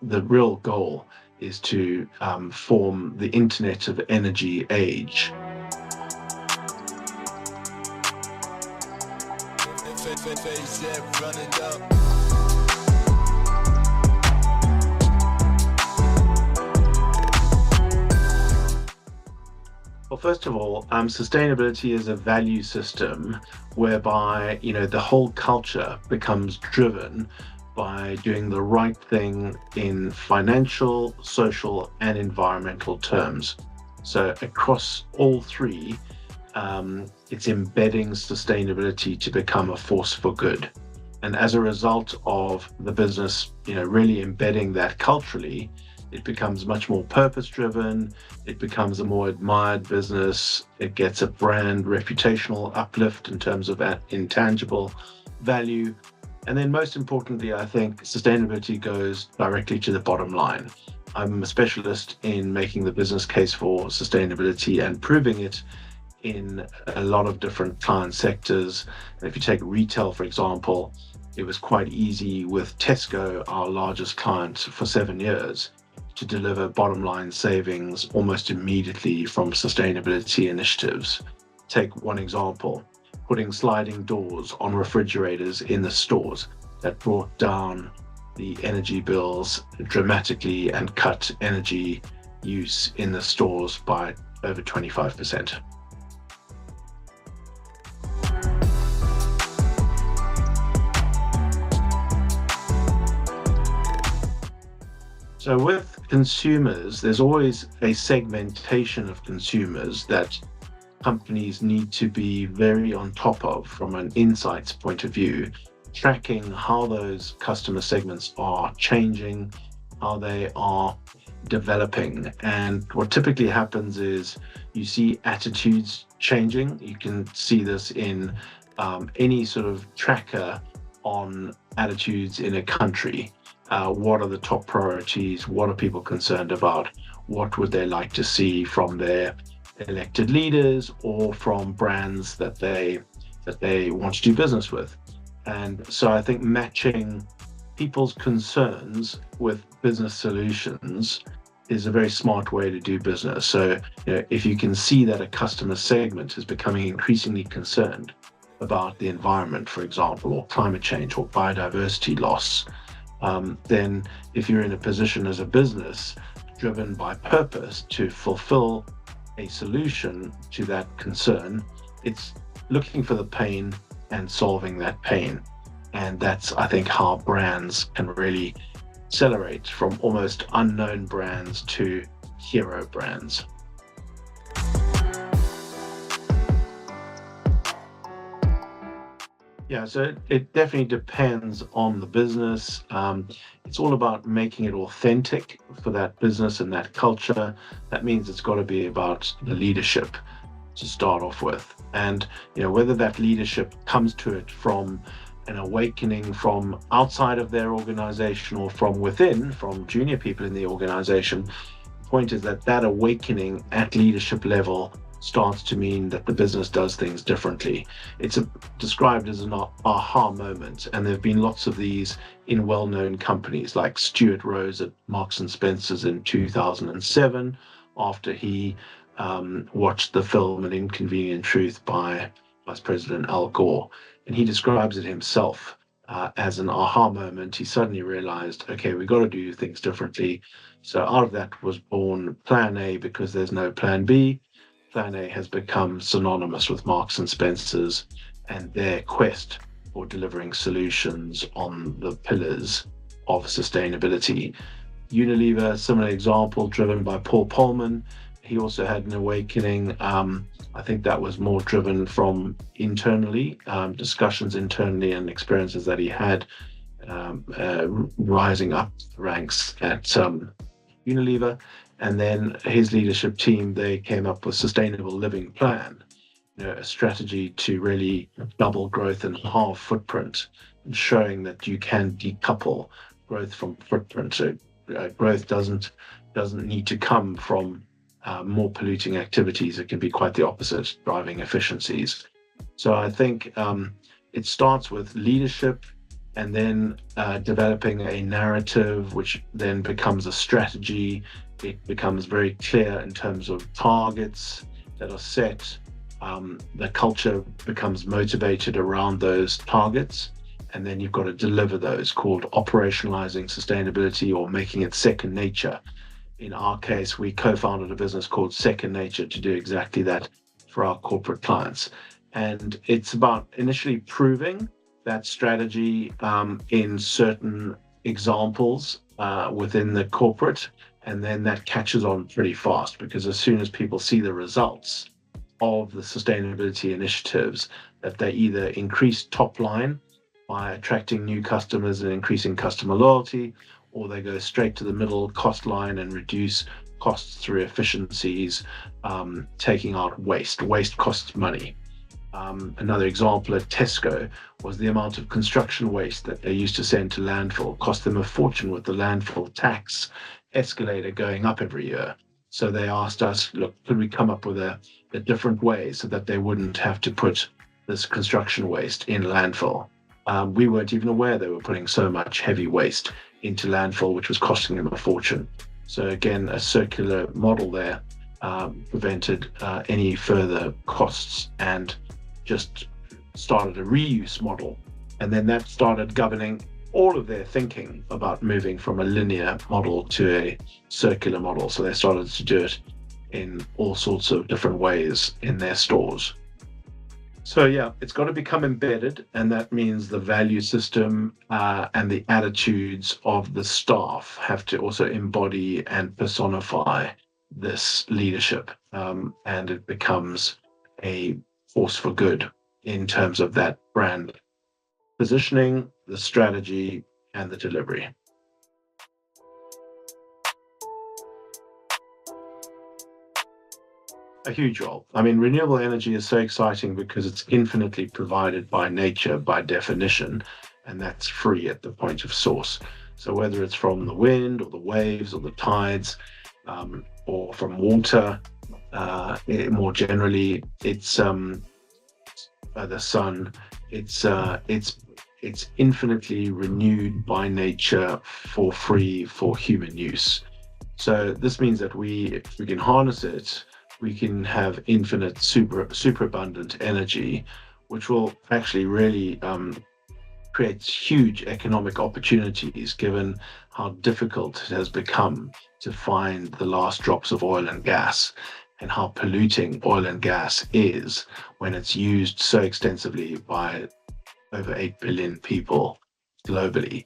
the real goal is to form the Internet of Energy age. Well, first of all, sustainability is a value system whereby, the whole culture becomes driven by doing the right thing in financial, social, and environmental terms. So across all three, it's embedding sustainability to become a force for good. And as a result of the business, really embedding that culturally, it becomes much more purpose-driven, it becomes a more admired business, it gets a brand reputational uplift in terms of that intangible value. And then most importantly, I think sustainability goes directly to the bottom line. I'm a specialist in making the business case for sustainability and proving it in a lot of different client sectors. And if you take retail, for example, it was quite easy with Tesco, our largest client for 7 years, to deliver bottom line savings almost immediately from sustainability initiatives. Take one example, putting sliding doors on refrigerators in the stores. That brought down the energy bills dramatically and cut energy use in the stores by over 25%. So with consumers, there's always a segmentation of consumers that companies need to be very on top of from an insights point of view, tracking how those customer segments are changing, how they are developing. And what typically happens is you see attitudes changing. You can see this in any sort of tracker on attitudes in a country. What are the top priorities? What are people concerned about? What would they like to see from their elected leaders or from brands that they want to do business with? And so I think matching people's concerns with business solutions is a very smart way to do business. So if you can see that a customer segment is becoming increasingly concerned about the environment, for example, or climate change or biodiversity loss, then if you're in a position as a business driven by purpose to fulfill a solution to that concern, it's looking for the pain and solving that pain. And that's, I think, how brands can really accelerate from almost unknown brands to hero brands. Yeah, so it definitely depends on the business. It's all about making it authentic for that business and that culture. That means it's got to be about the leadership to start off with. And whether that leadership comes to it from an awakening from outside of their organization or from within, from junior people in the organization, the point is that awakening at leadership level starts to mean that the business does things differently. It's described as an aha moment, and there have been lots of these in well-known companies, like Stuart Rose at Marks and Spencer's in 2007, after he watched the film An Inconvenient Truth by Vice President Al Gore. And he describes it himself as an aha moment. He suddenly realized, okay, we've got to do things differently. So out of that was born Plan A, because there's no Plan B. Plan A has become synonymous with Marks and Spencer's and their quest for delivering solutions on the pillars of sustainability. Unilever, similar example, driven by Paul Polman. He also had an awakening. I think that was more driven from internally, discussions internally and experiences that he had rising up the ranks at Unilever. And then his leadership team, they came up with Sustainable Living Plan, a strategy to really double growth and halve footprint, and showing that you can decouple growth from footprint. So growth doesn't need to come from more polluting activities. It can be quite the opposite, driving efficiencies. So I think it starts with leadership, and then developing a narrative, which then becomes a strategy. It becomes very clear in terms of targets that are set. The culture becomes motivated around those targets, and then you've got to deliver those, called operationalizing sustainability or making it second nature. In our case, we co-founded a business called SecondNature to do exactly that for our corporate clients. And it's about initially proving that strategy in certain examples within the corporate, and then that catches on pretty fast, because as soon as people see the results of the sustainability initiatives, that they either increase top line by attracting new customers and increasing customer loyalty, or they go straight to the middle cost line and reduce costs through efficiencies, taking out waste. Waste costs money. Another example at Tesco was the amount of construction waste that they used to send to landfill cost them a fortune, with the landfill tax escalator going up every year. So they asked us, look, could we come up with a different way so that they wouldn't have to put this construction waste in landfill? We weren't even aware they were putting so much heavy waste into landfill, which was costing them a fortune. So again, a circular model there prevented any further costs, and just started a reuse model. And then that started governing all of their thinking about moving from a linear model to a circular model. So they started to do it in all sorts of different ways in their stores. So yeah, it's got to become embedded, and that means the value system and the attitudes of the staff have to also embody and personify this leadership, and it becomes a force for good in terms of that brand positioning, the strategy, and the delivery. A huge role. I mean, renewable energy is so exciting because it's infinitely provided by nature by definition, and that's free at the point of source. So whether it's from the wind or the waves or the tides, or from water, more generally, it's the sun. It's infinitely renewed by nature for free for human use. So this means that if we can harness it, we can have infinite super abundant energy, which will actually really create huge economic opportunities, given how difficult it has become to find the last drops of oil and gas, and how polluting oil and gas is when it's used so extensively by over 8 billion people globally.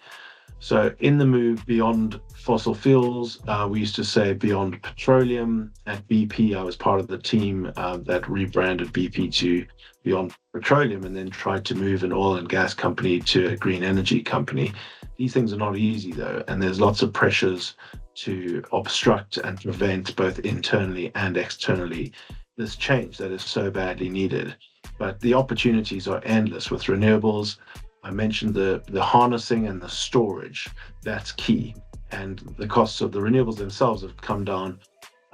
So in the move beyond fossil fuels, we used to say beyond petroleum. At BP, I was part of the team that rebranded BP to Beyond Petroleum, and then tried to move an oil and gas company to a green energy company. These things are not easy though, and there's lots of pressures to obstruct and prevent, both internally and externally, this change that is so badly needed. But the opportunities are endless with renewables. I mentioned the harnessing and the storage. That's key. And the costs of the renewables themselves have come down.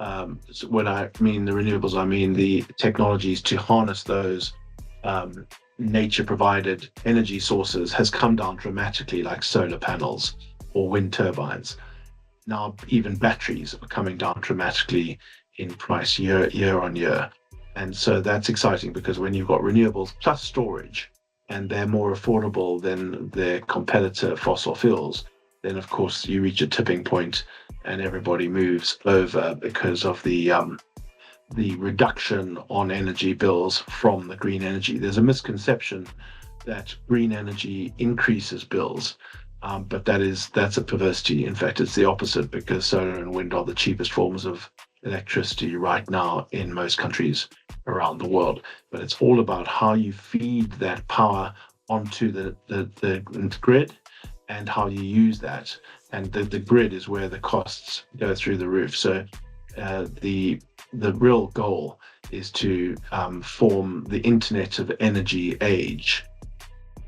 So when I mean the renewables, I mean the technologies to harness those nature-provided energy sources has come down dramatically, like solar panels or wind turbines. Now even batteries are coming down dramatically in price year on year. And so that's exciting, because when you've got renewables plus storage, and they're more affordable than their competitor fossil fuels, then of course you reach a tipping point and everybody moves over because of the reduction on energy bills from the green energy. There's a misconception that green energy increases bills, but that's a perversity. In fact, it's the opposite, because solar and wind are the cheapest forms of electricity right now in most countries around the world. But it's all about how you feed that power onto the grid, and how you use that. And the grid is where the costs go through the roof. So the real goal is to form the Internet of Energy age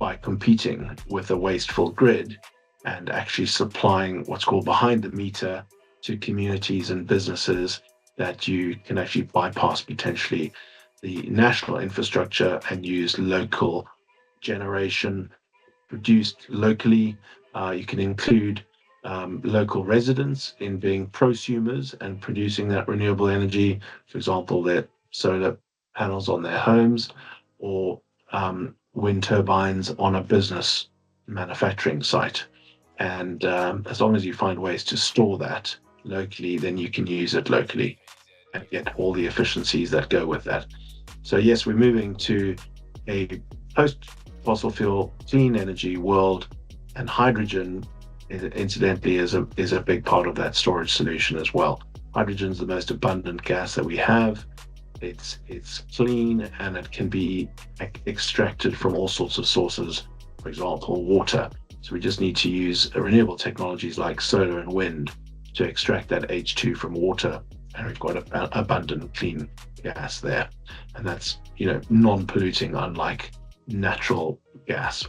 by competing with a wasteful grid, and actually supplying what's called behind the meter to communities and businesses, that you can actually bypass potentially the national infrastructure and use local generation, produced locally. You can include local residents in being prosumers and producing that renewable energy. For example, their solar panels on their homes, or wind turbines on a business manufacturing site. And as long as you find ways to store that locally, then you can use it locally and get all the efficiencies that go with that. So yes, we're moving to a post-fossil fuel clean energy world, and hydrogen, incidentally, is a big part of that storage solution as well. Hydrogen is the most abundant gas that we have. It's clean, and it can be extracted from all sorts of sources, for example, water. So we just need to use renewable technologies like solar and wind to extract that H2 from water, and we've got abundant clean gas there. And that's, non-polluting, unlike natural gas.